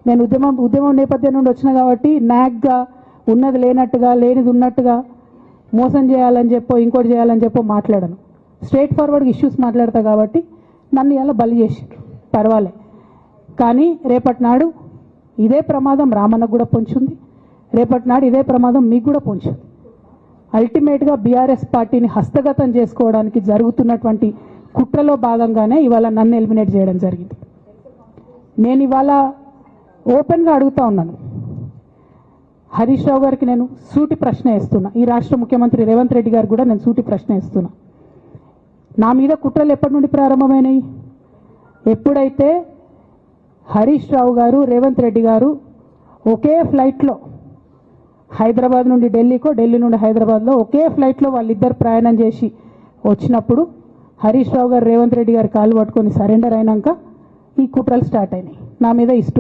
నేను ఉద్యమం నేపథ్యం నుండి వచ్చిన కాబట్టి నాగ్గా ఉన్నది లేనట్టుగా లేనిది ఉన్నట్టుగా మోసం చేయాలని చెప్పో ఇంకోటి చేయాలని చెప్పో మాట్లాడను. స్ట్రైట్ ఫార్వర్డ్గా ఇష్యూస్ మాట్లాడతా కాబట్టి నన్ను ఇలా బలి చేసిండ్రు, పర్వాలే. కానీ రేపటి నాడు ఇదే ప్రమాదం రామన్నకు కూడా పొంచుంది, రేపటి నాడు ఇదే ప్రమాదం మీకు కూడా పొంచుంది. అల్టిమేట్గా బీఆర్ఎస్ పార్టీని హస్తగతం చేసుకోవడానికి జరుగుతున్నటువంటి కుట్రలో భాగంగానే ఇవాళ నన్ను ఎలిమినేట్ చేయడం జరిగింది. నేను ఇవాళ ఓపెన్గా అడుగుతా ఉన్నాను, హరీష్ రావు గారికి నేను సూటి ప్రశ్న వేస్తున్నా, ఈ రాష్ట్ర ముఖ్యమంత్రి రేవంత్ రెడ్డి గారికి కూడా నేను సూటి ప్రశ్న వేస్తున్నా. నా మీద కుట్రలు ఎప్పటి నుండి ప్రారంభమైనాయి? ఎప్పుడైతే హరీష్ రావు గారు రేవంత్ రెడ్డి గారు ఒకే ఫ్లైట్లో హైదరాబాద్ నుండి ఢిల్లీకో, ఢిల్లీ నుండి హైదరాబాద్లో ఒకే ఫ్లైట్లో వాళ్ళిద్దరు ప్రయాణం చేసి వచ్చినప్పుడు హరీష్ రావు గారు రేవంత్ రెడ్డి గారు కాలు పట్టుకొని సరెండర్ అయినాక ఈ కుట్రలు స్టార్ట్ అయినాయి. నా మీద ఇష్టం